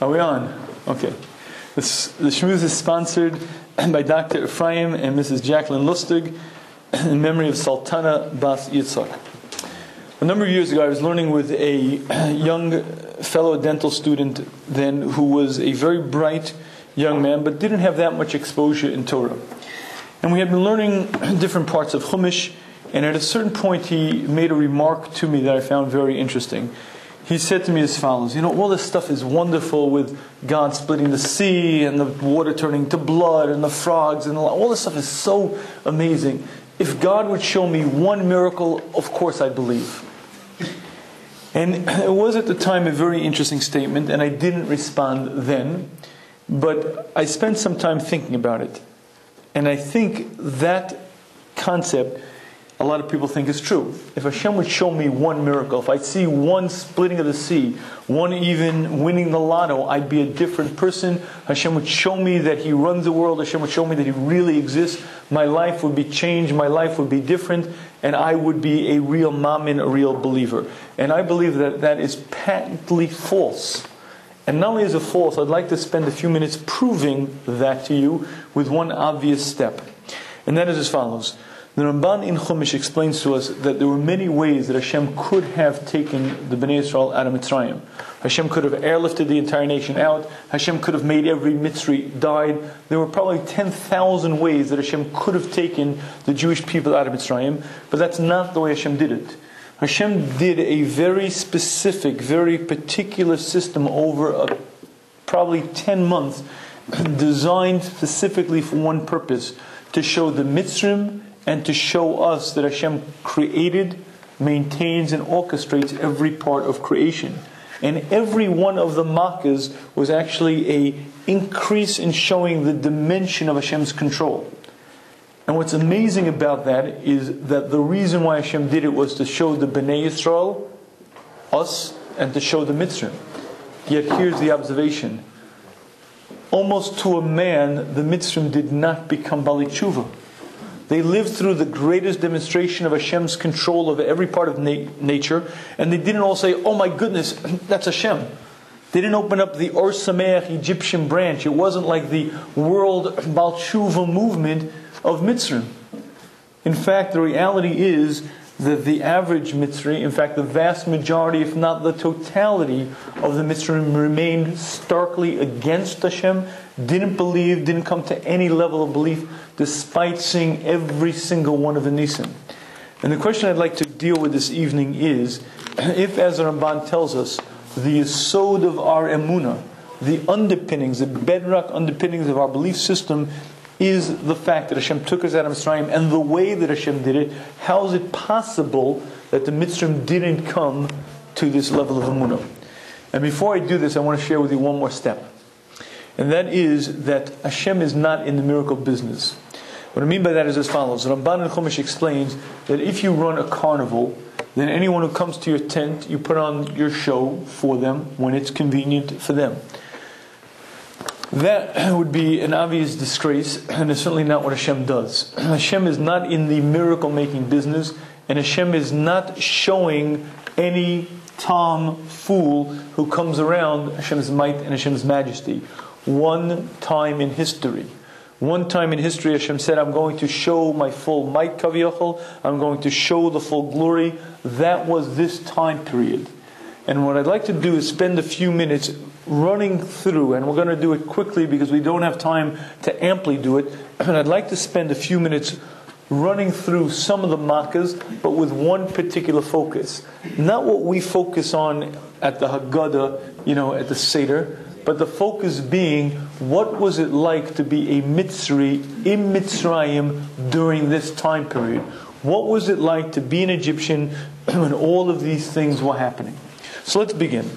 Are we on? Okay. The Shmuz is sponsored by Dr. Ephraim and Mrs. Jacqueline Lustig in memory of Sultana Bas Yitzhak. A number of years ago, I was learning with a young fellow dental student then who was a very bright young man but didn't have that much exposure in Torah. And we had been learning different parts of Chumash, and at a certain point he made a remark to me that I found very interesting. He said to me as follows: all this stuff is wonderful with God splitting the sea and the water turning to blood and the frogs and all this stuff is so amazing. If God would show me one miracle, of course I'd believe. And it was at the time a very interesting statement, and I didn't respond then, but I spent some time thinking about it. And I think that concept, a lot of people think is true. If Hashem would show me one miracle, if I'd see one splitting of the sea, one even winning the lotto, I'd be a different person. Hashem would show me that He runs the world. Hashem would show me that He really exists. My life would be changed. My life would be different. And I would be a real mamin, a real believer. And I believe that that is patently false. And not only is it false, I'd like to spend a few minutes proving that to you with one obvious step. And that is as follows. The Ramban in Chumash explains to us that there were many ways that Hashem could have taken the Bnei Yisrael out of Mitzrayim. Hashem could have airlifted the entire nation out. Hashem could have made every Mitzri died. There were probably 10,000 ways that Hashem could have taken the Jewish people out of Mitzrayim, but that's not the way Hashem did it. Hashem did a very specific, very particular system over probably 10 months, designed specifically for one purpose: to show the Mitzrayim and to show us that Hashem created, maintains, and orchestrates every part of creation. And every one of the makkahs was actually an increase in showing the dimension of Hashem's control. And what's amazing about that is that the reason why Hashem did it was to show the Bnei Yisrael, us, and to show the Mitzrayim. Yet here's the observation. Almost to a man, the Mitzrayim did not become Bali Tshuva. They lived through the greatest demonstration of Hashem's control of every part of nature, and they didn't all say, "Oh my goodness, that's Hashem." They didn't open up the Or Sameach Egyptian branch. It wasn't like the world Bal Tshuva movement of Mitzrayim. In fact, the reality is that the average Mitzri, in fact the vast majority, if not the totality of the Mitzrayim, remained starkly against Hashem, didn't believe, didn't come to any level of belief, despite seeing every single one of the Nisim. And the question I'd like to deal with this evening is, if, as the Ramban tells us, the yesod of our emunah, the underpinnings, the bedrock underpinnings of our belief system is the fact that Hashem took us out of Mitzrayim, and the way that Hashem did it, how is it possible that the Mitzrayim didn't come to this level of emunah? And before I do this, I want to share with you one more step. And that is that Hashem is not in the miracle business. What I mean by that is as follows. The Ramban in Chumash explains that if you run a carnival, then anyone who comes to your tent, you put on your show for them when it's convenient for them. That would be an obvious disgrace, and it's certainly not what Hashem does. Hashem is not in the miracle-making business, and Hashem is not showing any Tom fool who comes around Hashem's might and Hashem's majesty. One time in history, Hashem said, "I'm going to show my full might, kaviyachol. I'm going to show the full glory." That was this time period. And what I'd like to do is spend a few minutes running through, and we're going to do it quickly because we don't have time to amply do it, and I'd like to spend a few minutes running through some of the makkahs, but with one particular focus. Not what we focus on at the Haggadah, at the Seder, but the focus being, what was it like to be a Mitzri in Mitzrayim during this time period? What was it like to be an Egyptian when all of these things were happening? So let's begin.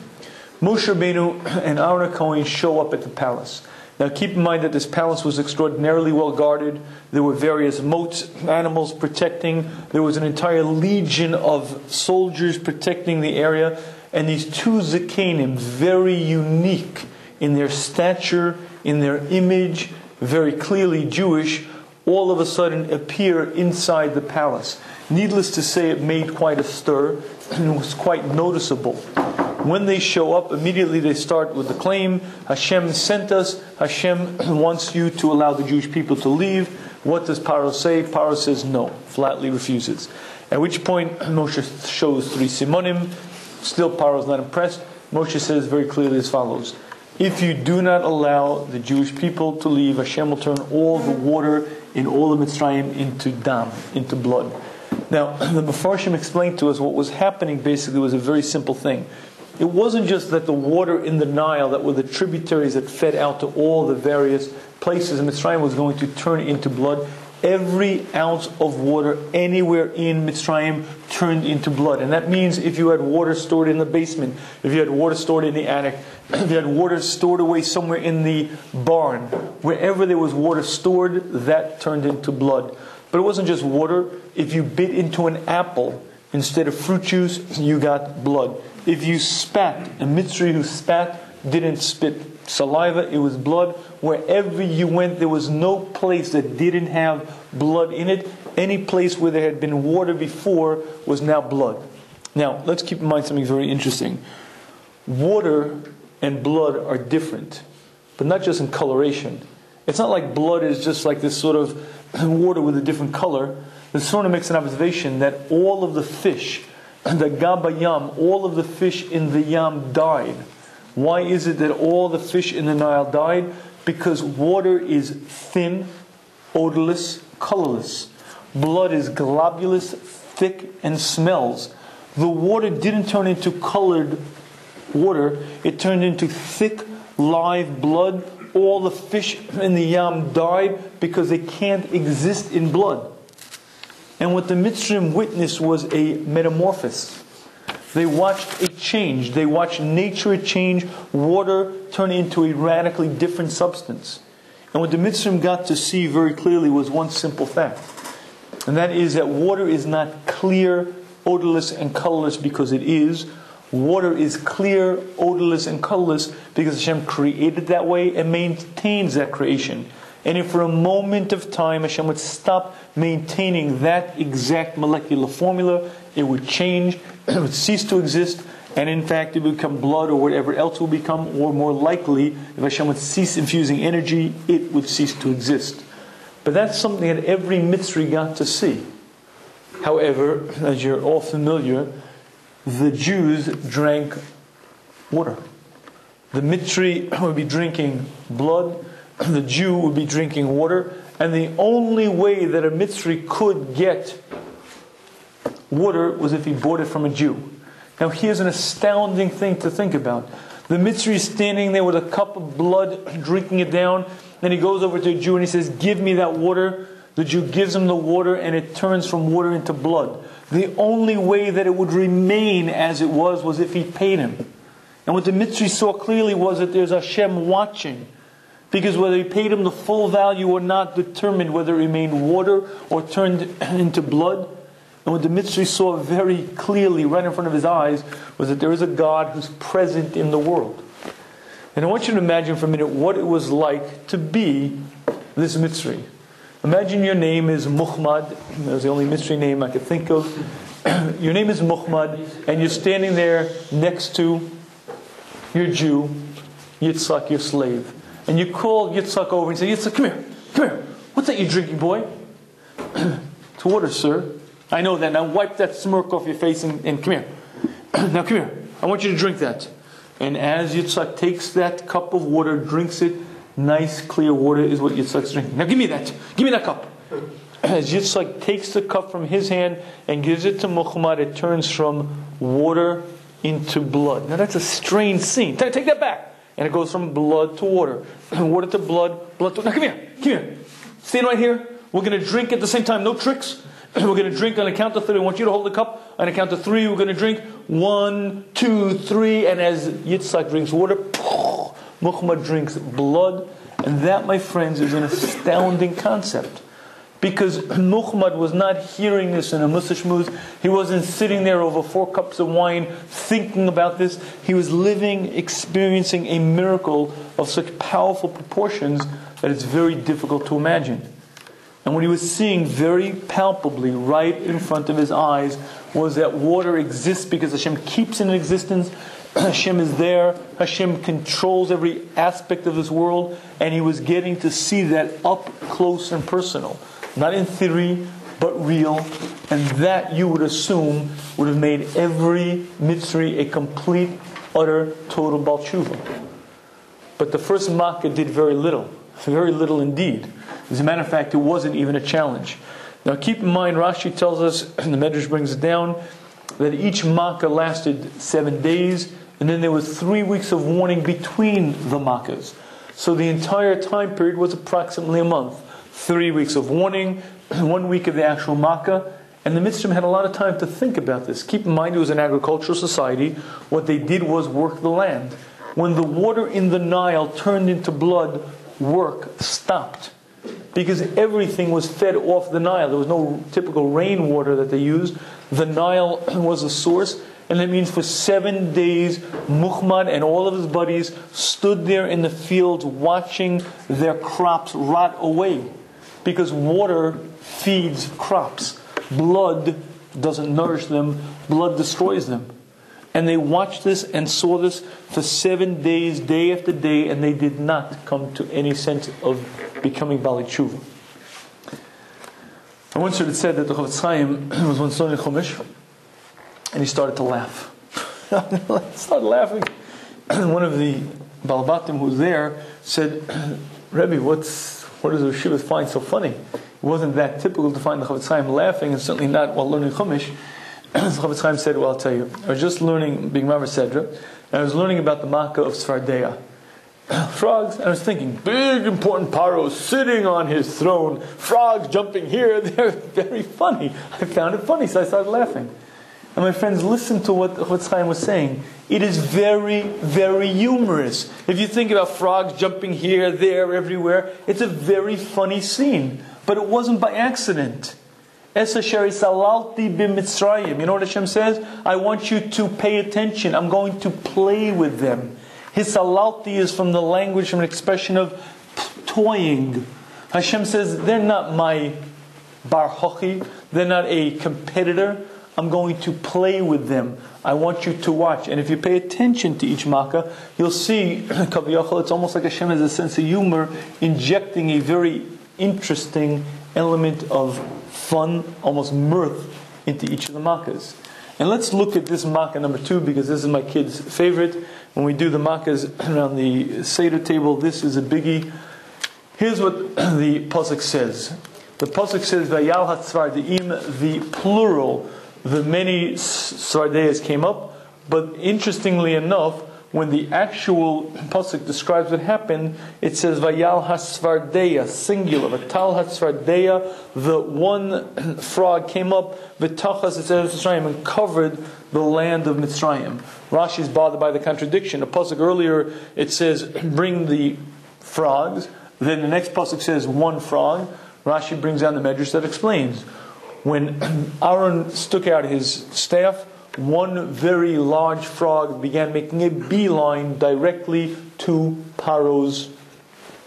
Moshe Rabbeinu and Aaron HaKohen show up at the palace. Now keep in mind that this palace was extraordinarily well guarded. There were various moats, animals protecting. There was an entire legion of soldiers protecting the area. And these two Zakanim, very unique in their stature, in their image, very clearly Jewish, all of a sudden appear inside the palace. Needless to say, it made quite a stir and was quite noticeable. When they show up, immediately they start with the claim, Hashem sent us, Hashem wants you to allow the Jewish people to leave. What does Paro say? Paro says no, flatly refuses. At which point Moshe shows 3 simonim. Still Paro is not impressed. Moshe says very clearly as follows: if you do not allow the Jewish people to leave, Hashem will turn all the water in all of Mitzrayim into dam, into blood. Now, the Mefarshim explained to us what was happening basically was a very simple thing. It wasn't just that the water in the Nile, that were the tributaries that fed out to all the various places in Mitzrayim, was going to turn into blood. Every ounce of water anywhere in Mitzrayim turned into blood. And that means if you had water stored in the basement, if you had water stored in the attic, if you had water stored away somewhere in the barn, wherever there was water stored, that turned into blood. But it wasn't just water. If you bit into an apple instead of fruit juice, you got blood. If you spat, a Mitzri who spat didn't spit saliva, it was blood. Wherever you went, there was no place that didn't have blood in it. Any place where there had been water before was now blood. Now, let's keep in mind something very interesting. Water and blood are different, but not just in coloration. It's not like blood is just like this sort of water with a different color. The Sona makes an observation that all of the fish, the Gaba Yam, all of the fish in the Yam died. Why is it that all the fish in the Nile died? Because water is thin, odorless, colorless. Blood is globulous, thick, and smells. The water didn't turn into colored water. It turned into thick, live blood. All the fish in the Yam died because they can't exist in blood. And what the Mitzrayim witnessed was a metamorphosis. They watched it change. They watched nature change. Water turn into a radically different substance. And what the Mitzrayim got to see very clearly was one simple fact. And that is that water is not clear, odorless, and colorless because it is. Water is clear, odorless, and colorless because Hashem created that way and maintains that creation. And if for a moment of time Hashem would stop maintaining that exact molecular formula, it would change, it would cease to exist, and in fact it would become blood or whatever else it will become, or more likely, if Hashem would cease infusing energy, it would cease to exist. But that's something that every Mitzri got to see. However, as you're all familiar, the Jews drank water. The Mitzri would be drinking blood, the Jew would be drinking water, and the only way that a Mitzri could get water was if he bought it from a Jew. Now here's an astounding thing to think about. The Mitzri is standing there with a cup of blood, drinking it down, then he goes over to a Jew and he says, "Give me that water." The Jew gives him the water and it turns from water into blood. The only way that it would remain as it was if he paid him. And what the Mitzri saw clearly was that there's Hashem watching. Because whether he paid him the full value or not determined whether it remained water or turned into blood. And what the Mitzri saw very clearly right in front of his eyes was that there is a God who's present in the world. And I want you to imagine for a minute what it was like to be this Mitzri. Imagine your name is Muhammad. That was the only Mitzri name I could think of. Your name is Muhammad, and you're standing there next to your Jew, Yitzhak, your slave. And you call Yitzhak over and say, "Yitzhak, come here. What's that you're drinking, boy?" "It's water, sir." "I know that. Now wipe that smirk off your face and come here. Now come here. I want you to drink that." And as Yitzhak takes that cup of water, drinks it, nice clear water is what Yitzhak's drinking. "Now give me that. Give me that cup." As Yitzhak takes the cup from his hand and gives it to Muhammad, it turns from water into blood. Now that's a strange scene. Take that back. And it goes from blood to water. Water to blood, blood to... Now come here. Stand right here. We're going to drink at the same time. No tricks. We're going to drink on a count of 3. I want you to hold the cup. On a count of 3, we're going to drink. 1, 2, 3. And as Yitzhak drinks water, Muhammad drinks blood. And that, my friends, is an astounding concept. Because Muhammad was not hearing this in a Shmuz. He wasn't sitting there over 4 cups of wine thinking about this. He was living, experiencing a miracle of such powerful proportions that it's very difficult to imagine. And what he was seeing very palpably right in front of his eyes was that water exists because Hashem keeps it in existence. Hashem is there. Hashem controls every aspect of this world, and he was getting to see that up close and personal. Not in theory, but real. And that, you would assume, would have made every Mitzri a complete, utter, total Baal Tshuva. But the first Makkah did very little indeed. As a matter of fact, it wasn't even a challenge. Now keep in mind, Rashi tells us, and the Medrash brings it down, that each Makkah lasted 7 days, and then there was 3 weeks of warning between the Makkahs. So the entire time period was approximately a month. 3 weeks of warning, 1 week of the actual Makkah, and the Mitzrayim had a lot of time to think about this. Keep in mind, it was an agricultural society. What they did was work the land. When the water in the Nile turned into blood, work stopped. Because everything was fed off the Nile. There was no typical rainwater that they used. The Nile was the source. And that means for 7 days, Muhammad and all of his buddies stood there in the fields watching their crops rot away. Because water feeds crops. Blood doesn't nourish them. Blood destroys them. And they watched this and saw this for 7 days, day after day, and they did not come to any sense of becoming Bali Tshuva. I once heard it said that the Chofetz Chaim was once learning Chumash, and he started to laugh. He started laughing. One of the Balabatim who was there said, Rebbe, what does the Yeshiva find so funny? It wasn't that typical to find the Chofetz Chaim laughing, and certainly not while learning Chumash. The Chofetz Chaim said, well, I'll tell you, I was just learning Big Mama Sedra, and I was learning about the Makkah of Sfardeya. Frogs, and I was thinking, big important Paro sitting on his throne, frogs jumping here, they're very funny. I found it funny, so I started laughing. And my friends, listen to what Chofetz Chaim was saying. It is very, very humorous. If you think about frogs jumping here, there, everywhere, it's a very funny scene. But it wasn't by accident. Es asher salalti b'Mitzrayim. You know what Hashem says? I want you to pay attention. I'm going to play with them. His salalti is from the language, from an expression of toying. Hashem says, they're not my bar hochi. They're not a competitor. I'm going to play with them. I want you to watch. And if you pay attention to each Makkah, you'll see, it's almost like Hashem has a sense of humor, injecting a very interesting element of fun, almost mirth, into each of the Makkahs. And let's look at this Makkah number 2, because this is my kid's favorite. When we do the Makkahs around the Seder table, this is a biggie. Here's what the Pasuk says. The Pasuk says, Vayal HaTzvardeim, the plural, the many Svardeyas came up. But interestingly enough, when the actual pasuk describes what happened, it says Vayal HaSvardeya, singular. Vatal HaSvardeya, the one frog came up, V'tachas, it says Mitzrayim, and covered the land of Mitzrayim. Rashi is bothered by the contradiction. The pasuk earlier, it says, bring the frogs. Then the next pasuk says, one frog. Rashi brings down the Medrash that explains. When Aaron stuck out his staff, one very large frog began making a beeline directly to Paro's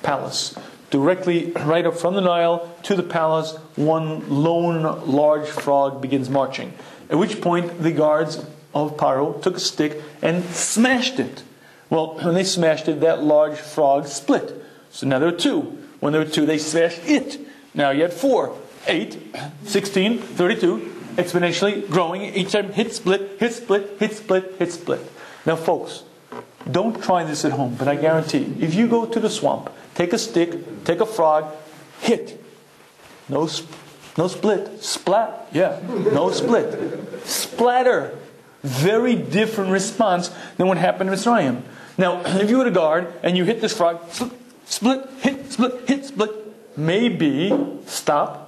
palace. Directly right up from the Nile to the palace, one lone large frog begins marching. At which point the guards of Paro took a stick and smashed it. Well, when they smashed it, that large frog split. So now there are 2. When there were 2, they smashed it. Now you had 4, 8, 16, 32. Exponentially growing. Each time hit, split, hit, split, hit, split, hit, split. Now folks, don't try this at home, but I guarantee, if you go to the swamp, take a stick, take a frog, hit. No split. Splat. Yeah. No split. Splatter. Very different response than what happened in Mitzrayim. Now, if you were a guard and you hit this frog, split, hit, split, maybe stop.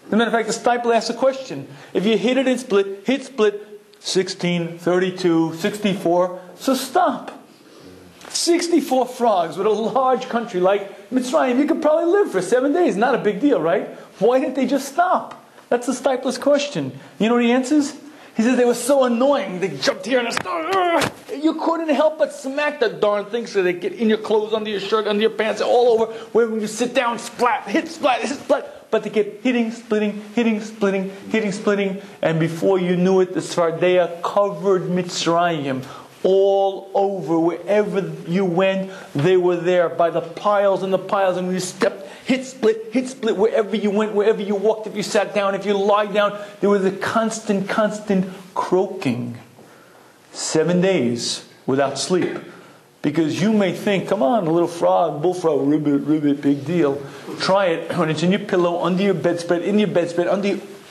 As a matter of fact, the disciple asks a question. If you hit it and split, hit split, 16, 32, 64, so stop. 64 frogs with a large country like Mitzrayim, you could probably live for 7 days. Not a big deal, right? Why didn't they just stop? That's the disciple's question. You know what he answers? He says they were so annoying. They jumped here and started. You couldn't help but smack the darn thing so they get in your clothes, under your shirt, under your pants, all over. When you sit down, splat, hit, splat. But they kept hitting, splitting, and before you knew it, the Svardeya covered Mitzrayim. all over. Wherever you went, they were there by the piles and the piles. And you stepped, hit split, wherever you went, wherever you walked, if you sat down, if you lied down, there was a constant croaking. 7 days without sleep. Because you may think, come on, a little frog, bullfrog, ribbit, big deal. Try it when it's in your pillow, under your bedspread, in your bedspread,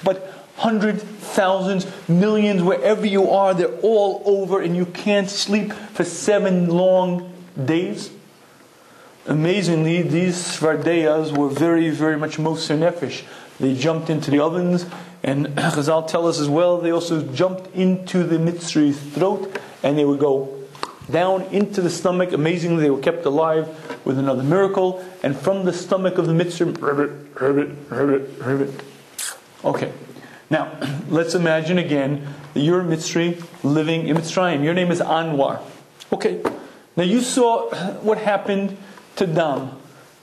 but hundreds, thousands, millions, wherever you are, they're all over and you can't sleep for 7 long days. Amazingly, these Svardeyas were very, very much Moser Nefesh. They jumped into the ovens, and Chazal tell us as well, they also jumped into the Mitzray's throat, and they would go down into the stomach. Amazingly, they were kept alive with another miracle, and from the stomach of the Mitzrayim, ribbit. Okay, now let's imagine again that you're a Mitzri living in Mitzrayim. Your name is Anwar. Okay, now you saw what happened to Dam,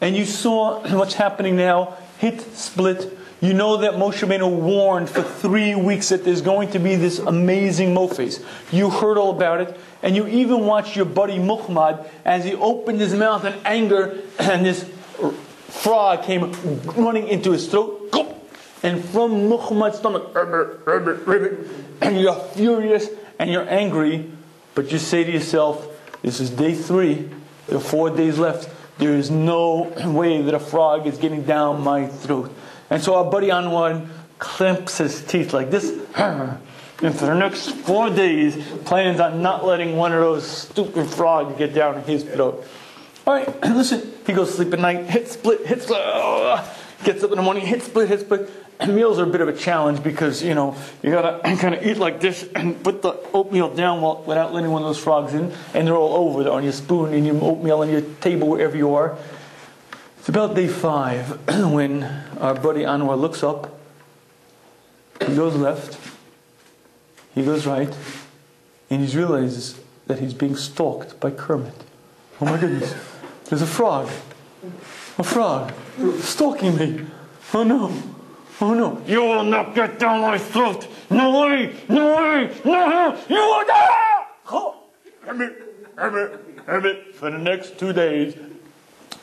and you saw what's happening now, hit, split. You know that Moshe Rabbeinu warned for 3 weeks that there's going to be this amazing mofes. You heard all about it, and you even watched your buddy Muhammad as he opened his mouth in anger, and this frog came running into his throat, and from Muhammad's stomach, and you're furious and you're angry, but you say to yourself, this is day 3, there are 4 days left. There is no way that a frog is getting down my throat. And so our buddy Anwar clamps his teeth like this, and for the next 4 days plans on not letting one of those stupid frogs get down his throat. Alright, listen, he goes to sleep at night, hit split, gets up in the morning, hit split. And meals are a bit of a challenge because, you gotta kind of eat like this and put the oatmeal down without letting one of those frogs in, and they're all over. They're on your spoon and your oatmeal on your table, wherever you are. It's about day 5 when our buddy Anwar looks up. He goes left, he goes right, and he realizes that he's being stalked by Kermit. Oh my goodness, there's a frog stalking me. Oh no, you will not get down my throat. No way, you will die. Kermit. For the next 2 days,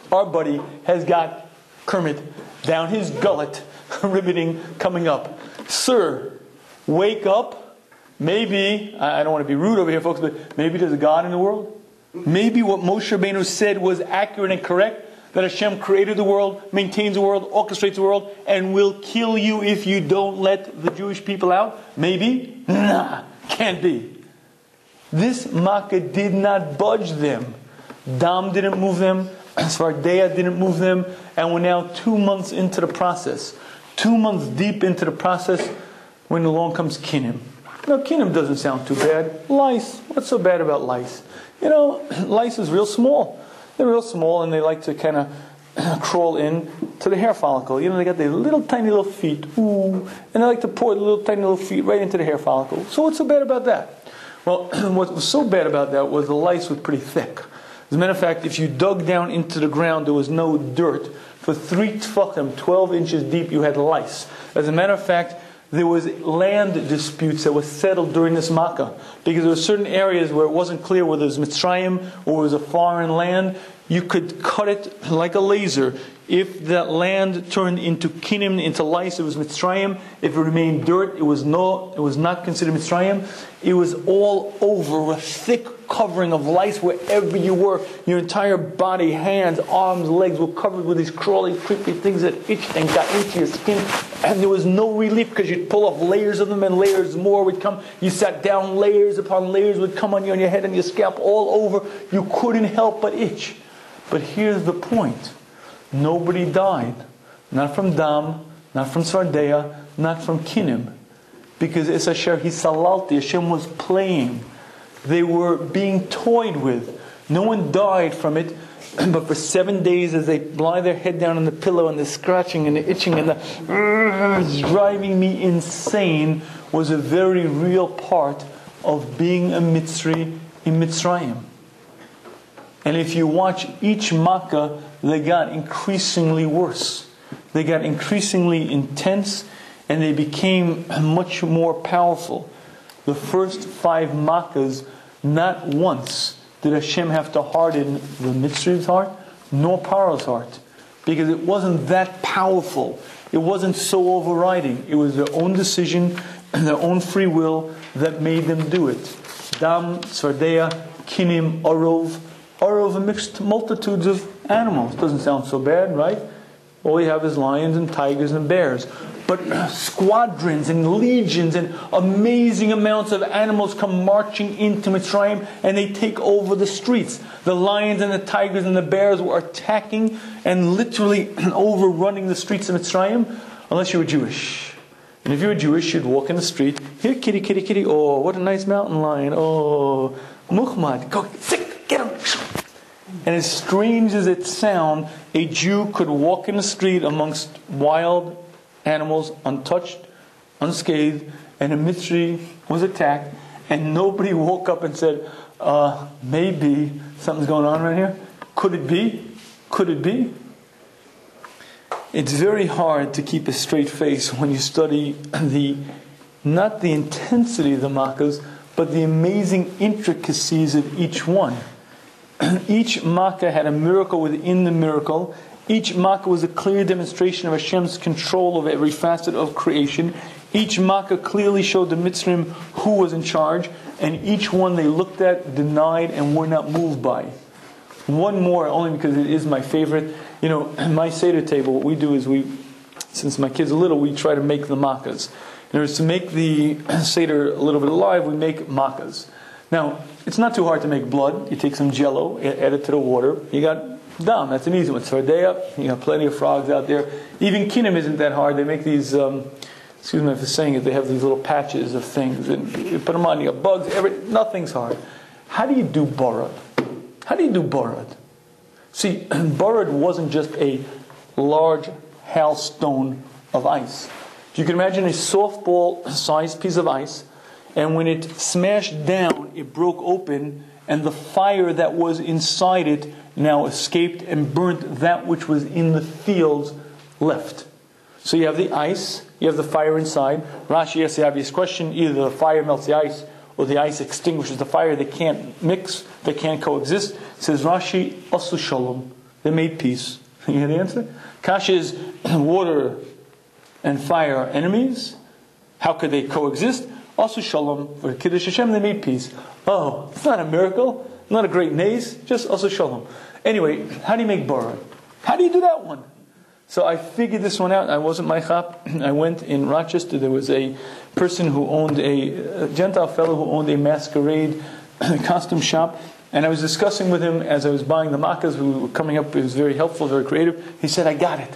our buddy has got Kermit down his gullet, riveting coming up. Sir, wake up. Maybe, I don't want to be rude over here, folks, but maybe there's a God in the world. Maybe what Moshe Rabbeinu said was accurate and correct, that Hashem created the world, maintains the world, orchestrates the world, and will kill you if you don't let the Jewish people out. Maybe? Nah, can't be. This Makkah did not budge them. Dam didn't move them. Svardeya didn't move them, and we're now 2 months into the process. 2 months deep into the process when along comes Kinim. Now, Kinim doesn't sound too bad. Lice, what's so bad about lice? Lice is real small. They're real small, and they like to kind of crawl in to the hair follicle. They got their little tiny little feet. Ooh, and they like to pour the little tiny little feet right into the hair follicle. So what's so bad about that? Well, what was so bad about that was the lice was pretty thick. As a matter of fact, if you dug down into the ground, there was no dirt. For 3 tefachim, 12 inches deep, you had lice. As a matter of fact, there was land disputes that were settled during this Makkah. Because there were certain areas where it wasn't clear whether it was Mitzrayim or it was a foreign land. You could cut it like a laser. If that land turned into Kinim, into lice, it was Mitzrayim. If it remained dirt, it was not considered Mitzrayim. It was all over, a thick covering of lice wherever you were. Your entire body, hands, arms, legs were covered with these crawly, creepy things that itched and got into your skin. And there was no relief because you'd pull off layers of them and layers more would come. You sat down, layers upon layers would come on your head and your scalp all over. You couldn't help but itch. But here's the point. Nobody died. Not from Dam, not from Svardeya, not from Kinim. Because it's Asher Hisalalti, Hashem was playing. They were being toyed with. No one died from it. But for 7 days as they lie their head down on the pillow and the scratching and the itching and the driving me insane was a very real part of being a Mitzri in Mitzrayim. And if you watch each Makkah, they got increasingly worse. They got increasingly intense, and they became much more powerful. The first 5 Makkahs, Not once did Hashem have to harden the Mitzrayim's heart, nor Paro's heart. Because it wasn't that powerful. It wasn't so overriding. It was their own decision, their own free will that made them do it. Dam, Tzvardeya, Kinim, Orov. Orov, a mixed multitudes of animals. Doesn't sound so bad, right? All you have is lions and tigers and bears. But squadrons and legions and amazing amounts of animals come marching into Mitzrayim, and they take over the streets. The lions and the tigers and the bears were attacking and literally overrunning the streets of Mitzrayim, unless you were Jewish. And if you were Jewish, you'd walk in the street, here, kitty, kitty, kitty, oh, what a nice mountain lion, oh, Muhammad, go, sick, get him. And as strange as it sounds, a Jew could walk in the street amongst wild animals, untouched, unscathed, and a Mitzri was attacked, and nobody woke up and said, maybe something's going on right here. Could it be? Could it be? It's very hard to keep a straight face when you study not the intensity of the makkahs, but the amazing intricacies of each one. Each makkah had a miracle within the miracle. Each makkah was a clear demonstration of Hashem's control of every facet of creation. Each makkah clearly showed the Mitzrayim who was in charge, and each one they looked at, denied, and were not moved by. One more, only because it is my favorite. You know, my Seder table, what we do is since my kids are little, we try to make the makkahs. In order to make the Seder a little bit alive, we make makkahs. Now, it's not too hard to make blood. You take some jello, add it to the water. You got dam, that's an easy one. Tzvardeya, you got plenty of frogs out there. Even kinim isn't that hard. They make these, excuse me for saying it, they have these little patches of things. And you put them on, you got bugs, nothing's hard. How do you do borod? How do you do borod? See, borod wasn't just a large hailstone of ice. You can imagine a softball-sized piece of ice, and when it smashed down, it broke open, and the fire that was inside it now escaped and burnt that which was in the fields left. So you have the ice, you have the fire inside. Rashi asks the obvious question, either the fire melts the ice, or the ice extinguishes the fire. They can't mix, they can't coexist. Says Rashi, Asu Shalom, they made peace. You hear the answer? Kasha is water and fire are enemies. How could they coexist? Asu Shalom, for Kiddush Hashem, they made peace. Oh, it's not a miracle, not a great nace, just Asu Shalom. Anyway, how do you make borod? How do you do that one? So I figured this one out. I wasn't my chap. I went in Rochester. There was a person who owned a Gentile fellow who owned a masquerade costume shop. And I was discussing with him as I was buying the makkahs. We were coming up. It was very helpful, very creative. He said, I got it.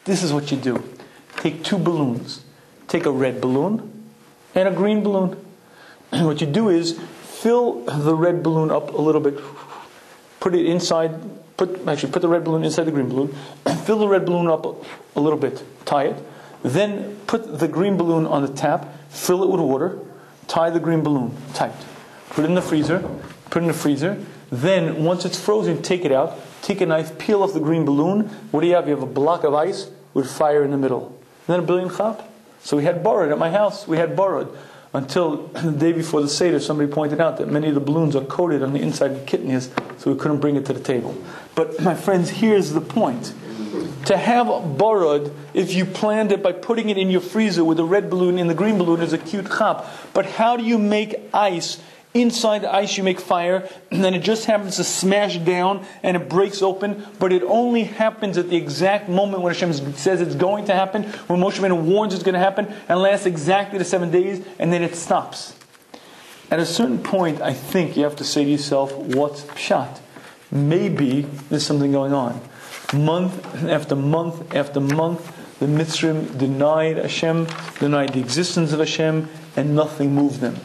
This is what you do. Take 2 balloons. Take a red balloon and a green balloon. And what you do is fill the red balloon up a little bit. Put it inside. Put the red balloon inside the green balloon. Fill the red balloon up a little bit. Tie it. Then put the green balloon on the tap. Fill it with water. Tie the green balloon tight. Put it in the freezer. Put it in the freezer. Then, once it's frozen, take it out. Take a knife, peel off the green balloon. What do you have? You have a block of ice with fire in the middle. Isn't that a brilliant chap? So we had borod at my house. We had borod. Until the day before the Seder, somebody pointed out that many of the balloons are coated on the inside of kidneys, so we couldn't bring it to the table. But my friends, here's the point. To have borod, if you planned it by putting it in your freezer with the red balloon and the green balloon, is a cute chap. But how do you make ice? Inside the ice you make fire, and then it just happens to smash down and it breaks open, but it only happens at the exact moment when Hashem says it's going to happen, when Moshe Rabbeinu warns it's going to happen, and lasts exactly the 7 days, and then it stops. At a certain point, I think you have to say to yourself, what's pshat? Maybe there's something going on. Month after month after month, the Mitzrayim denied Hashem, denied the existence of Hashem, and nothing moved them.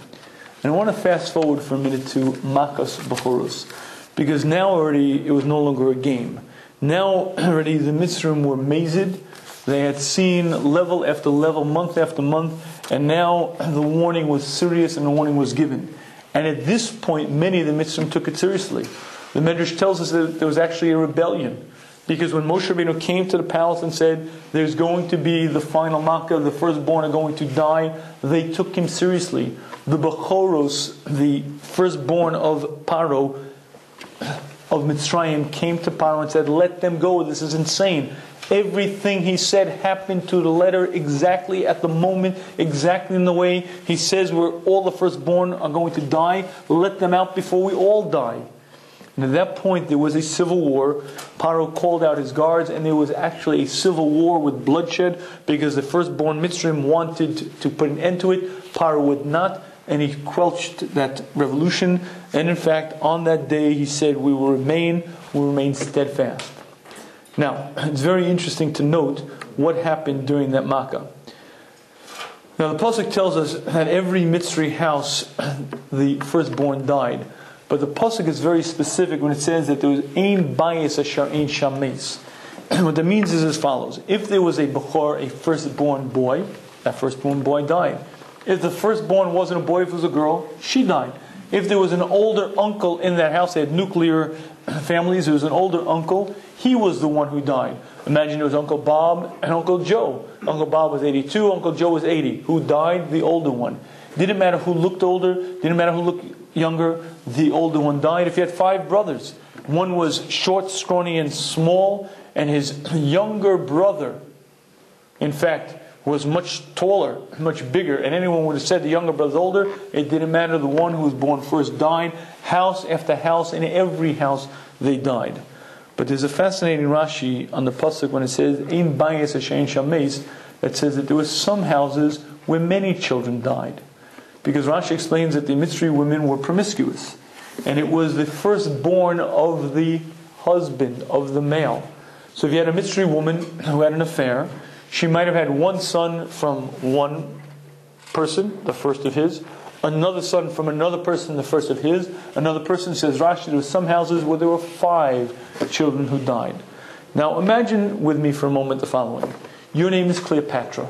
And I want to fast forward for a minute to Makas Bechorus, because now already it was no longer a game. Now already the Mitzrayim were mazed. They had seen level after level, month after month, and now the warning was serious and the warning was given. And at this point, many of the Mitzrayim took it seriously. The Medrash tells us that there was actually a rebellion. Because when Moshe Rabbeinu came to the palace and said, there's going to be the final makkah, the firstborn are going to die, they took him seriously. the Bechoros, the firstborn of Paro, of Mitzrayim, came to Paro and said, let them go, this is insane. Everything he said happened to the letter, exactly at the moment, exactly in the way he says, where all the firstborn are going to die. Let them out before we all die. And at that point there was a civil war. Paro called out his guards, and there was actually a civil war with bloodshed, because the firstborn Mitzrayim wanted to put an end to it. Paro would not, and he quelched that revolution. And in fact, on that day he said, we will remain steadfast. Now, it's very interesting to note what happened during that Makkah. Now, the Pasuk tells us that every Mitzri house, the firstborn died. But the Pasuk is very specific when it says that there was ein bayis asher ein shames. And what that means is as follows. If there was a Bechor, a firstborn boy, that firstborn boy died. If the firstborn wasn't a boy, if it was a girl, she died. If there was an older uncle in that house, they had nuclear families, there was an older uncle, he was the one who died. Imagine there was Uncle Bob and Uncle Joe. Uncle Bob was 82, Uncle Joe was 80. Who died? The older one. Didn't matter who looked older, didn't matter who looked younger, the older one died. If you had 5 brothers, one was short, scrawny, and small, and his younger brother, in fact, was much taller, much bigger, and anyone would have said the younger brother's older. It didn't matter. The one who was born first died. House after house, in every house they died. But there's a fascinating Rashi on the pasuk when it says "Ein bayis asher ein shames," that says that there were some houses where many children died, because Rashi explains that the Mitzri women were promiscuous, and it was the firstborn of the husband, of the male. So if you had a Mitzri woman who had an affair, she might have had one son from one person, the first of his, another son from another person, the first of his, another person. Says Rashi, there were some houses where there were 5 children who died. Now imagine with me for a moment the following. Your name is Cleopatra.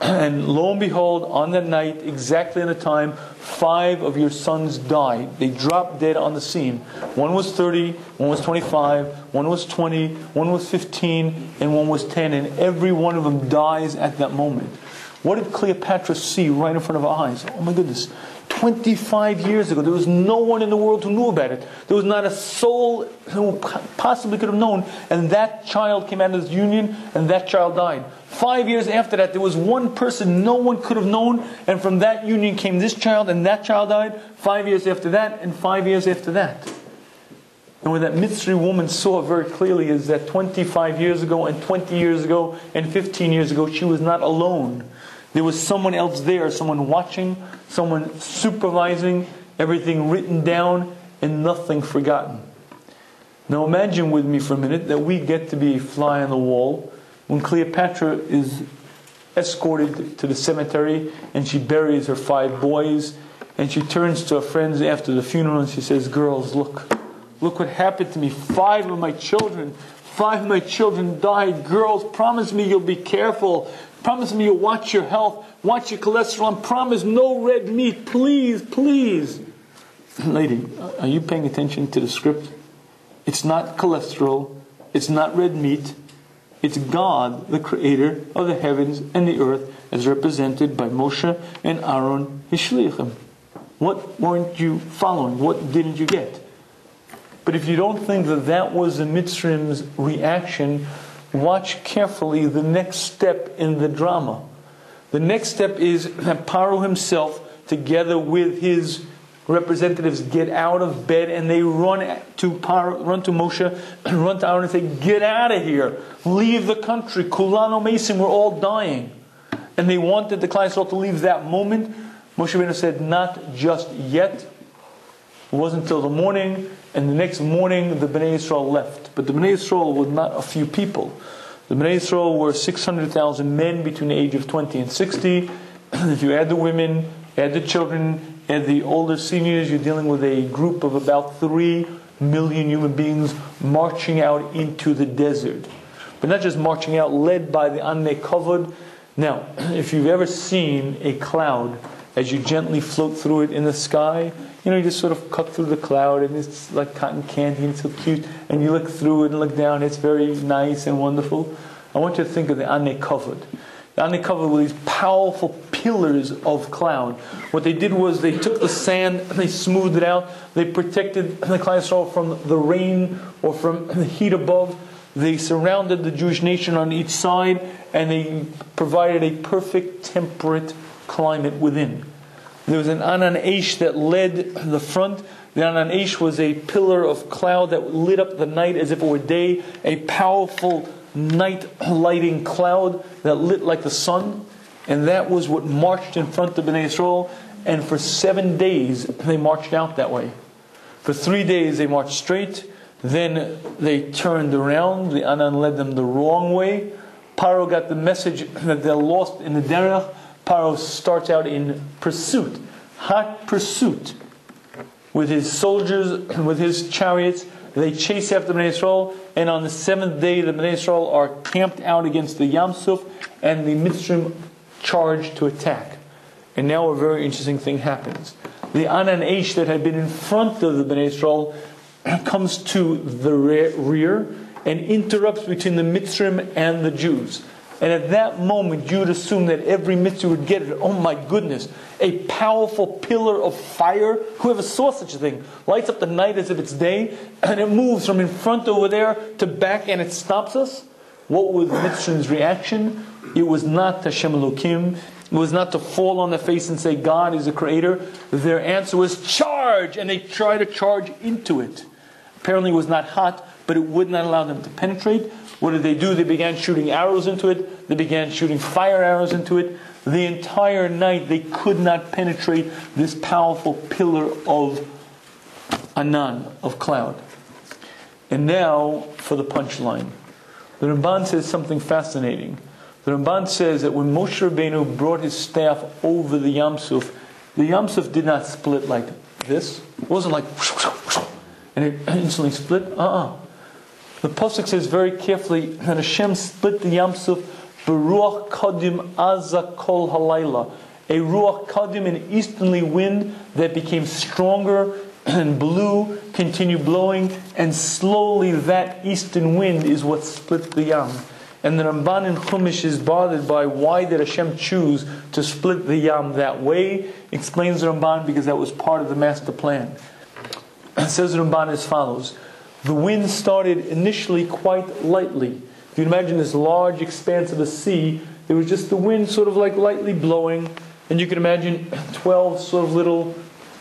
And lo and behold, on that night, exactly on the time, 5 of your sons died. They dropped dead on the scene. One was 30, one was 25, one was 20, one was 15, and one was 10. And every one of them dies at that moment. What did Cleopatra see right in front of her eyes? Oh my goodness. 25 years ago, there was no one in the world who knew about it. There was not a soul who possibly could have known. And that child came out of this union, and that child died. 5 years after that, there was one person no one could have known, and from that union came this child, and that child died. 5 years after that, and 5 years after that. And what that Mitzri woman saw very clearly is that 25 years ago, and 20 years ago, and 15 years ago, she was not alone. There was someone else there, someone watching, someone supervising, everything written down, and nothing forgotten. Now imagine with me for a minute that we get to be a fly on the wall when Cleopatra is escorted to the cemetery and she buries her 5 boys, and she turns to her friends after the funeral and she says, girls, look what happened to me. 5 of my children died. Girls, promise me you'll be careful. Promise me you'll watch your health, watch your cholesterol, and promise no red meat, please, please. Lady, are you paying attention to the script? It's not cholesterol, it's not red meat, it's God, the creator of the heavens and the earth, as represented by Moshe and Aaron, his shliachim. What weren't you following? What didn't you get? But if you don't think that that was the Mitzrayim's reaction, watch carefully the next step in the drama. The next step is that Paro himself, together with his representatives, get out of bed and they run to Moshe, and run to Aaron and say, get out of here, leave the country, Kulano Mason, we're all dying. And they wanted the Klal Yisrael to leave that moment. Moshe Rabbeinu said, not just yet. It wasn't until the morning, and the next morning the Bnei Yisrael left. But the Bnei Yisrael were not a few people. The Bnei Yisrael were 600,000 men between the age of 20 and 60. If you add the women, add the children, add the older seniors, you're dealing with a group of about 3 million human beings marching out into the desert. But not just marching out, led by the Anne Kavod. Now, if you've ever seen a cloud as you gently float through it in the sky, you just sort of cut through the cloud and it's like cotton candy and it's so cute, and you look through it and look down, it's very nice and wonderful. I want you to think of the Anne Kavod. The Anan covered with these powerful pillars of cloud. What they did was they took the sand and they smoothed it out. They protected the Klal Yisrael from the rain or from the heat above. They surrounded the Jewish nation on each side, and they provided a perfect temperate climate within. There was an Anan Eish that led the front. The Anan Eish was a pillar of cloud that lit up the night as if it were day, a powerful night lighting cloud that lit like the sun. And that was what marched in front of Bnei Yisrael. And for 7 days they marched out that way. For 3 days they marched straight. Then they turned around. The Anan led them the wrong way. Paro got the message that they're lost in the derech. Paro starts out in pursuit, hot pursuit, with his soldiers, with his chariots. They chase after Bnei Yisrael, and on the 7th day, the Bnei Yisrael are camped out against the Yam Suf, and the Mitzrayim charge to attack. And now a very interesting thing happens. The Anan Eish that had been in front of the Bnei Yisrael comes to the rear and interrupts between the Mitzrayim and the Jews. And at that moment, you would assume that every mitzvah would get it. Oh my goodness, a powerful pillar of fire. Whoever saw such a thing lights up the night as if it's day, and it moves from in front over there to back, and it stops us. What was Mitzrayim's reaction? It was not Hashem Elokim. It was not to fall on their face and say God is the creator. Their answer was charge, and they tried to charge into it. Apparently it was not hot, but it would not allow them to penetrate. What did they do? They began shooting arrows into it. They began shooting fire arrows into it. The entire night they could not penetrate this powerful pillar of Anan, of cloud. And now for the punchline. The Ramban says something fascinating. The Ramban says that when Moshe Rabbeinu brought his staff over the Yam Suf did not split like this. It wasn't like and it instantly split. The Pasuk says very carefully that Hashem split the Yam Suf b'ruach kadim aza kol halayla. A ruach kadim, an easterly wind that became stronger and blew, continued blowing, and slowly that eastern wind is what split the Yam. And the Ramban in Chumash is bothered by why did Hashem choose to split the Yam that way. Explains the Ramban because that was part of the master plan. It says the Ramban as follows. The wind started initially quite lightly. If you imagine this large expanse of the sea, there was just the wind sort of like lightly blowing, and you can imagine 12 sort of little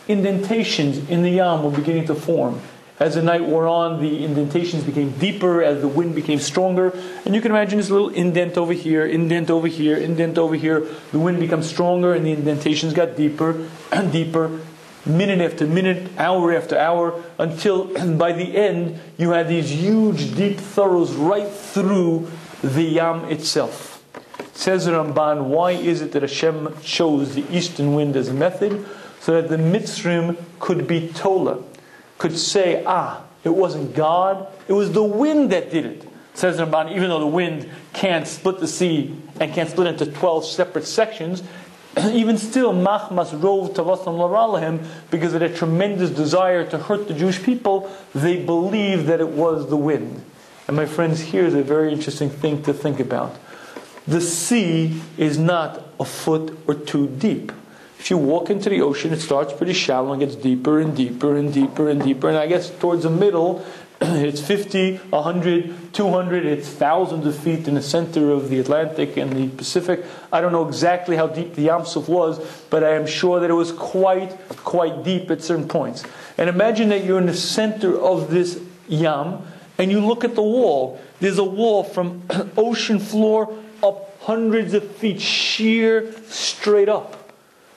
indentations in the Yam were beginning to form. As the night wore on, the indentations became deeper as the wind became stronger, and you can imagine this little indent over here, indent over here, indent over here. The wind becomes stronger and the indentations got deeper and deeper, minute after minute, hour after hour, until by the end you had these huge deep furrows right through the Yam itself. Says the Ramban, why is it that Hashem chose the eastern wind as a method? So that the Mitzrayim could be Tola, could say, it wasn't God, it was the wind that did it. Says the Ramban, even though the wind can't split the sea and can't split into 12 separate sections, even still, Machmas rov tavasam laralahem, because of their tremendous desire to hurt the Jewish people, they believed that it was the wind. And my friends, here's a very interesting thing to think about. The sea is not a foot or two deep. If you walk into the ocean, it starts pretty shallow and gets deeper and deeper and deeper and deeper. And I guess towards the middle, it's 50, 100, 200, it's thousands of feet in the center of the Atlantic and the Pacific. I don't know exactly how deep the Yam Suf was, but I am sure that it was quite deep at certain points. And imagine that you're in the center of this Yam, and you look at the wall. There's a wall from ocean floor up hundreds of feet, sheer, straight up.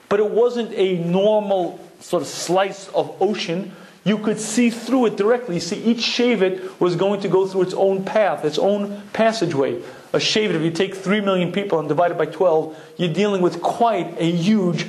But it wasn't a normal sort of slice of ocean. You could see through it directly. You see, each shavet was going to go through its own path, its own passageway. A shavet, if you take 3 million people and divide it by 12, you're dealing with quite a huge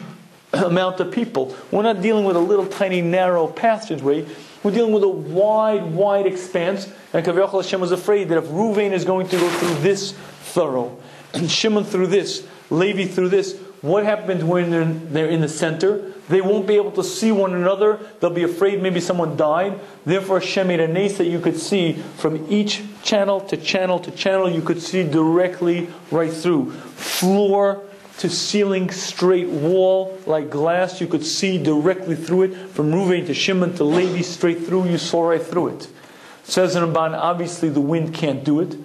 amount of people. We're not dealing with a little tiny narrow passageway. We're dealing with a wide expanse. And Kaviyachal Hashem was afraid that if Ruvain is going to go through this furrow, and Shimon through this, Levi through this, what happens when they're in the center? They won't be able to see one another. They'll be afraid maybe someone died. Therefore Hashem made a nace that you could see from each channel to channel to channel. You could see directly right through. Floor to ceiling, straight wall, like glass. You could see directly through it. From Reuven to Shimon to Levi, straight through. You saw right through it. Says in Ramban, obviously the wind can't do it.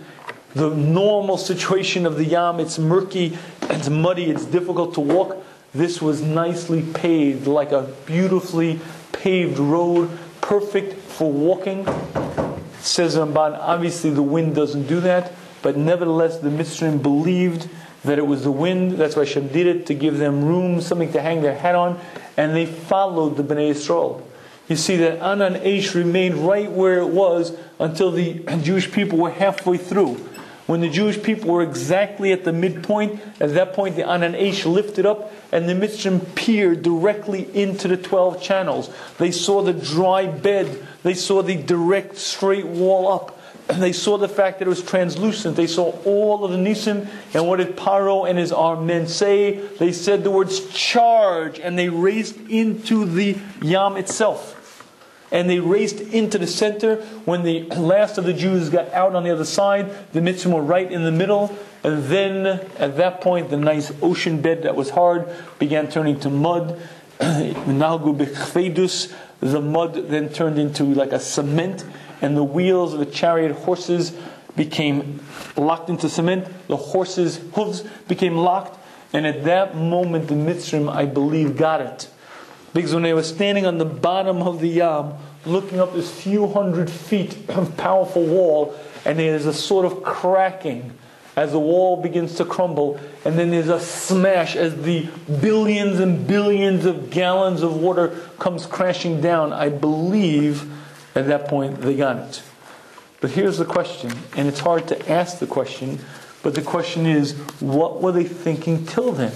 The normal situation of the Yam, it's murky, it's muddy, it's difficult to walk. This was nicely paved, like a beautifully paved road, perfect for walking. Says Ramban, obviously the wind doesn't do that, but nevertheless the Mitzrayim believed that it was the wind. That's why Hashem did it, to give them room, something to hang their hat on, and they followed the Bnei Yisrael. You see that Anan Eish remained right where it was until the Jewish people were halfway through. When the Jewish people were exactly at the midpoint, at that point the Anan Eish lifted up and the Mitzrayim peered directly into the 12 channels. They saw the dry bed. They saw the direct straight wall up. They saw the fact that it was translucent. They saw all of the Nisim. And what did Paro and his armed men say? They said the words charge, and they raced into the Yam itself. And they raced into the center. When the last of the Jews got out on the other side, the Mitzrayim were right in the middle. And then, at that point, the nice ocean bed that was hard began turning to mud. The mud then turned into like a cement. And the wheels of the chariot horses became locked into cement. The horses' hooves became locked. And at that moment, the Mitzrayim, I believe, got it. Because when they were standing on the bottom of the Yam, looking up this few hundred feet of powerful wall, and there's a sort of cracking as the wall begins to crumble, and then there's a smash as the billions and billions of gallons of water comes crashing down. I believe at that point they got it. But here's the question, and it's hard to ask the question, but the question is, what were they thinking till then?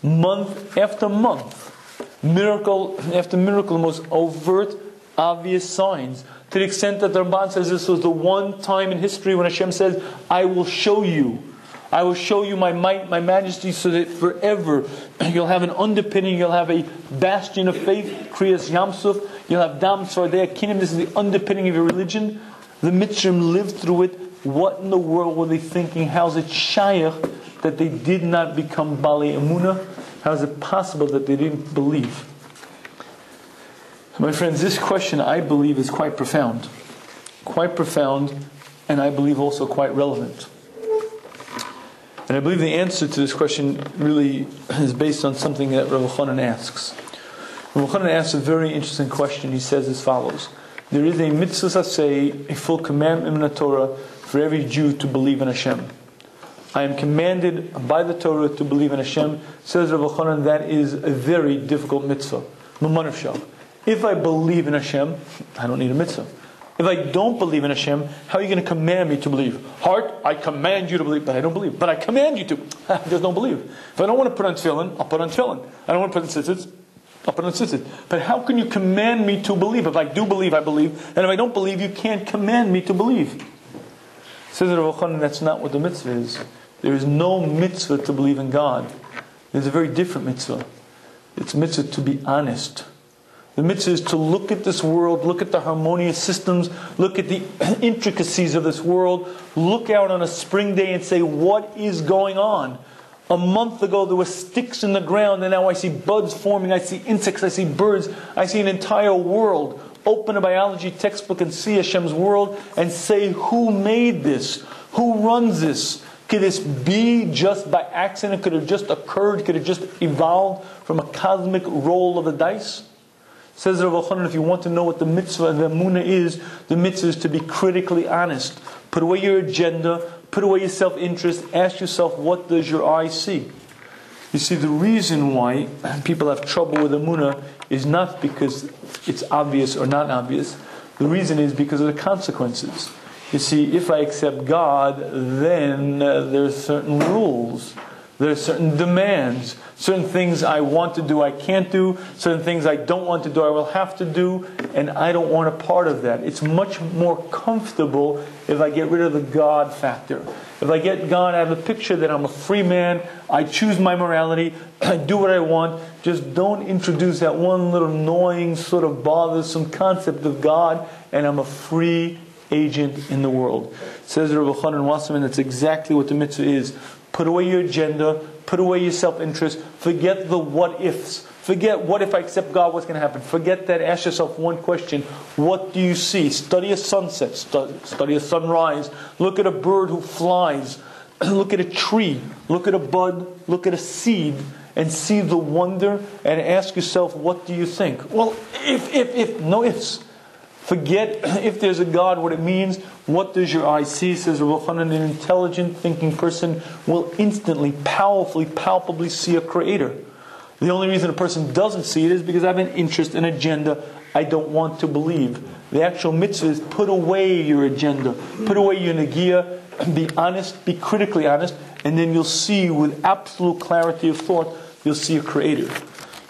Month after month, miracle after miracle, the most overt, obvious signs. To the extent that the Ramban says this was the one time in history when Hashem says, I will show you my might, my majesty, so that forever you'll have an underpinning, you'll have a bastion of faith, Kriyas Yamsuf, you'll have Dam Tzvardei Kinim, this is the underpinning of your religion. The Mitzrayim lived through it. What in the world were they thinking? How's it shayach that they did not become Bali Emunah? How is it possible that they didn't believe? My friends, this question, I believe, is quite profound. Quite profound, and I believe also quite relevant. And I believe the answer to this question really is based on something that Rav Chanan asks. Rav Chanan asks a very interesting question. He says as follows: there is a mitzvah saseh, a full commandment in the Torah, for every Jew to believe in Hashem. I am commanded by the Torah to believe in Hashem. Says Rav Chanan, that is a very difficult mitzvah. If I believe in Hashem, I don't need a mitzvah. If I don't believe in Hashem, how are you going to command me to believe? Heart, I command you to believe, but I don't believe. But I command you to. I just don't believe. If I don't want to put on tefillin, I'll put on tefillin. I don't want to put on tzitzit, I'll put on tzitzit. But how can you command me to believe? If I do believe, I believe. And if I don't believe, you can't command me to believe. Says Rav Chanan, that's not what the mitzvah is. There is no mitzvah to believe in God. There's a very different mitzvah. It's a mitzvah to be honest. The mitzvah is to look at this world, look at the harmonious systems, look at the intricacies of this world, look out on a spring day and say, what is going on? A month ago there were sticks in the ground, and now I see buds forming, I see insects, I see birds, I see an entire world. Open a biology textbook and see Hashem's world and say, who made this? Who runs this? Could this be just by accident? Could it just occurred? Could it just evolved from a cosmic roll of the dice? Says Rav Chanan, if you want to know what the mitzvah of the Emunah is, the mitzvah is to be critically honest. Put away your agenda, put away your self-interest, ask yourself, what does your eye see? You see, the reason why people have trouble with Emunah is not because it's obvious or not obvious. The reason is because of the consequences. You see, if I accept God, then there's certain rules. There are certain demands, certain things I want to do I can't do, certain things I don't want to do I will have to do, and I don't want a part of that. It's much more comfortable if I get rid of the God factor. If I get God out of the picture, that I'm a free man, I choose my morality, I do what I want. Just don't introduce that one little annoying, sort of bothersome concept of God, and I'm a free agent in the world. Says Rabbi Chanan Wasserman, that's exactly what the mitzvah is. Put away your agenda, put away your self-interest, forget the what-ifs. Forget, what if I accept God, what's going to happen? Forget that, ask yourself one question. What do you see? Study a sunset, study a sunrise, look at a bird who flies, look at a tree, look at a bud, look at a seed, and see the wonder, and ask yourself, what do you think? Well, if, no ifs. Forget if there's a God, what it means. What does your eye see? Says Rabbi Chanan, an intelligent, thinking person will instantly, powerfully, palpably see a creator. The only reason a person doesn't see it is because I have an interest, an agenda I don't want to believe. The actual mitzvah is put away your agenda, put away your nagia, be honest, be critically honest, and then you'll see with absolute clarity of thought, you'll see a creator.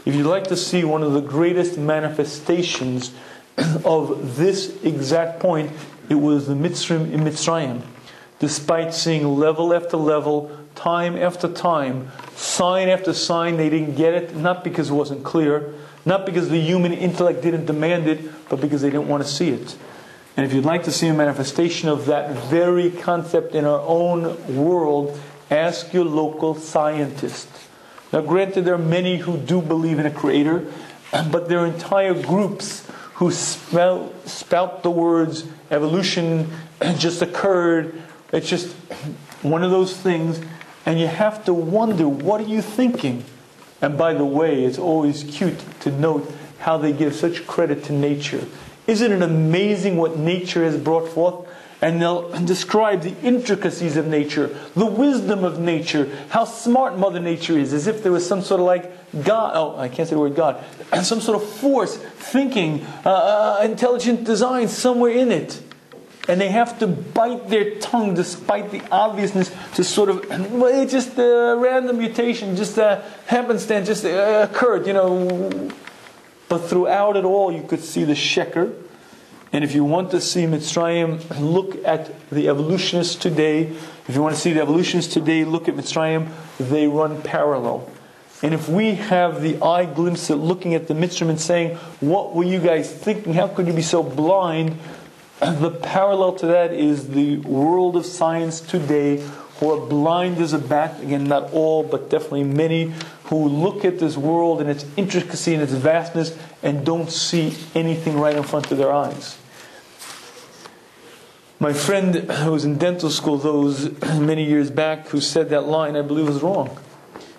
If you'd like to see one of the greatest manifestations of this exact point, it was the Mitzrayim in Mitzrayim. Despite seeing level after level, time after time, sign after sign, they didn't get it, not because it wasn't clear, not because the human intellect didn't demand it, but because they didn't want to see it. And if you'd like to see a manifestation of that very concept in our own world, ask your local scientist. Now granted, there are many who do believe in a creator, but there are entire groups who spout the words evolution just occurred. It's just one of those things, and you have to wonder, what are you thinking? And by the way, it's always cute to note how they give such credit to nature. Isn't it amazing what nature has brought forth? And they'll describe the intricacies of nature, the wisdom of nature, how smart Mother Nature is, as if there was some sort of like God, oh, I can't say the word God, some sort of force, thinking, intelligent design somewhere in it. And they have to bite their tongue despite the obviousness to sort of, well, it's just a random mutation, just a happenstance, just occurred, you know. But throughout it all, you could see the sheker. And if you want to see Mitzrayim, look at the evolutionists today. If you want to see the evolutionists today, look at Mitzrayim. They run parallel. And if we have the eye glimpse at looking at the Mitzrayim and saying, what were you guys thinking? How could you be so blind? The parallel to that is the world of science today, who are blind as a bat. Again, not all, but definitely many, who look at this world and its intricacy and its vastness and don't see anything right in front of their eyes. My friend who was in dental school those many years back, who said that line, I believe was wrong.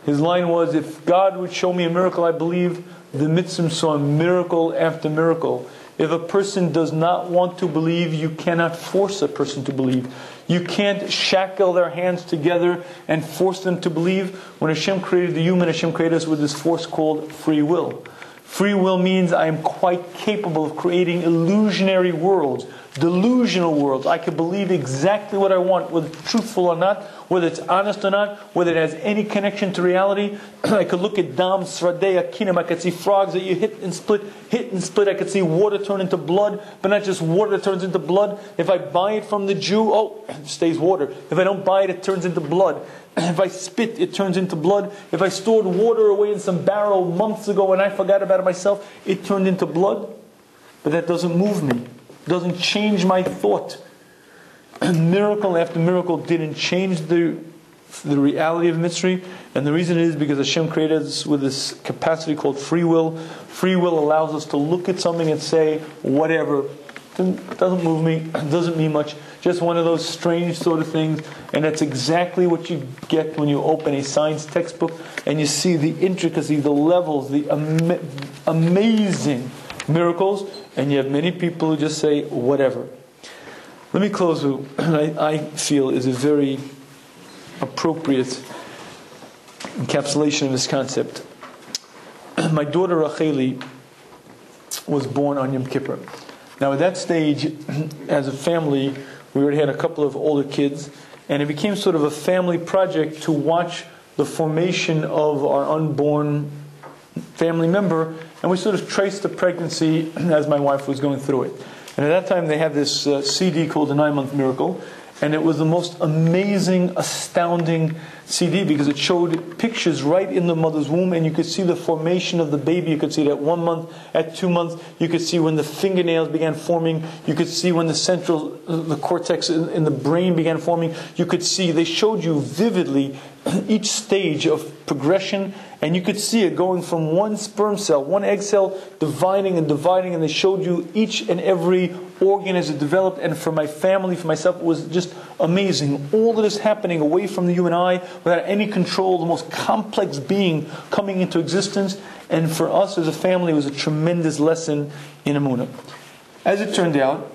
His line was, if God would show me a miracle, I believe the Mitzrayim saw miracle after miracle. If a person does not want to believe, you cannot force a person to believe. You can't shackle their hands together and force them to believe. When Hashem created the human, Hashem created us with this force called free will. Free will means I am quite capable of creating illusionary worlds, delusional worlds. I can believe exactly what I want, whether it's truthful or not, whether it's honest or not, whether it has any connection to reality. I could look at Dam, Sradei, Akinam. I could see frogs that you hit and split. I could see water turn into blood, but not just water that turns into blood. If I buy it from the Jew, it stays water. If I don't buy it, it turns into blood. If I spit, it turns into blood. If I stored water away in some barrel months ago and I forgot about it myself, it turned into blood. But that doesn't move me. It doesn't change my thought. Miracle after miracle didn't change the reality of Mitzrayim. And the reason is because Hashem created us with this capacity called free will. Free will allows us to look at something and say, whatever. Doesn't move me, doesn't mean much. Just one of those strange sort of things. And that's exactly what you get when you open a science textbook and you see the intricacy, the levels, the amazing miracles. And you have many people who just say, whatever. Let me close with what I feel is a very appropriate encapsulation of this concept. My daughter Racheli was born on Yom Kippur. Now at that stage, as a family, we already had a couple of older kids, and it became sort of a family project to watch the formation of our unborn family member, and we sort of traced the pregnancy as my wife was going through it. And at that time they had this CD called The 9-Month Miracle, and it was the most amazing, astounding CD because it showed pictures right in the mother's womb, and you could see the formation of the baby. You could see it at 1 month, at 2 months. You could see when the fingernails began forming. You could see when the cortex in the brain began forming. You could see, they showed you vividly each stage of progression, and you could see it going from one sperm cell, one egg cell, dividing, and they showed you each and every organ as it developed. And for my family, for myself, it was just amazing. All of this happening away from you and I, without any control, the most complex being coming into existence. And for us as a family, it was a tremendous lesson in Emunah. As it turned out,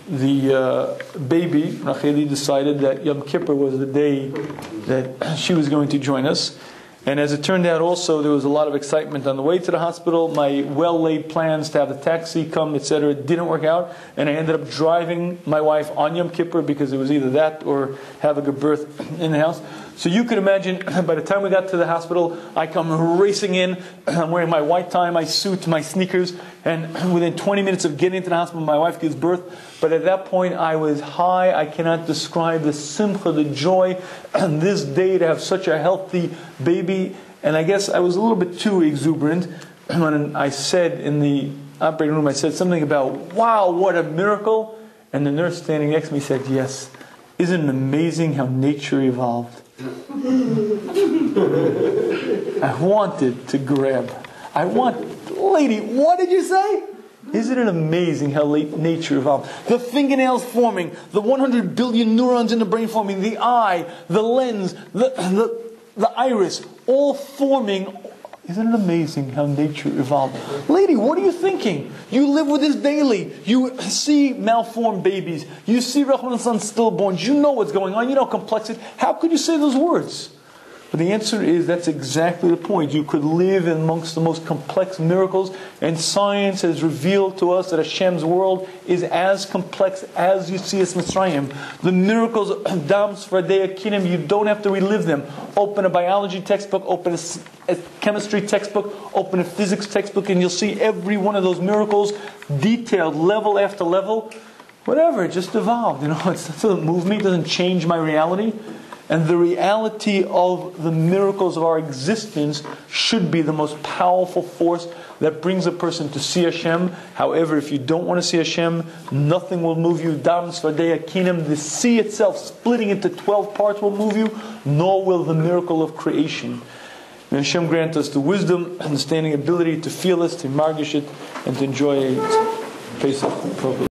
the baby, Racheli, decided that Yom Kippur was the day that she was going to join us. And as it turned out also, there was a lot of excitement on the way to the hospital. My well-laid plans to have the taxi come, etc., didn't work out. And I ended up driving my wife on Yom Kippur because it was either that or having a birth in the house. So you could imagine, by the time we got to the hospital, I come racing in. I'm wearing my white tie, my suit, my sneakers. And within 20 minutes of getting into the hospital, my wife gives birth. But at that point, I was high. I cannot describe the simcha, the joy, on this day to have such a healthy baby. And I guess I was a little bit too exuberant. When I said in the operating room, I said something about, wow, what a miracle. And the nurse standing next to me said, yes, isn't it amazing how nature evolved? I wanted to grab. Lady, what did you say? Isn't it amazing how nature evolved? The fingernails forming, the 100 billion neurons in the brain forming, the eye, the lens, the iris, all forming. Isn't it amazing how nature evolved? Lady, what are you thinking? You live with this daily. You see malformed babies. You see Rahman son stillborns. You know what's going on. You know complexity. How could you say those words? But the answer is, that's exactly the point. You could live amongst the most complex miracles, and science has revealed to us that Hashem's world is as complex as you see as Mitzrayim. The miracles of Dam Sfardei Akinim, you don't have to relive them. Open a biology textbook, open a chemistry textbook, open a physics textbook, and you'll see every one of those miracles detailed, level after level. Whatever, it just evolved. It doesn't move me, it doesn't change my reality. And the reality of the miracles of our existence should be the most powerful force that brings a person to see Hashem. However, if you don't want to see Hashem, nothing will move you. Dam Sfardei Akinim, the sea itself splitting into 12 parts will move you, nor will the miracle of creation. May Hashem grant us the wisdom, understanding, ability to feel this, to margish it, and to enjoy it. Pesach appropriately.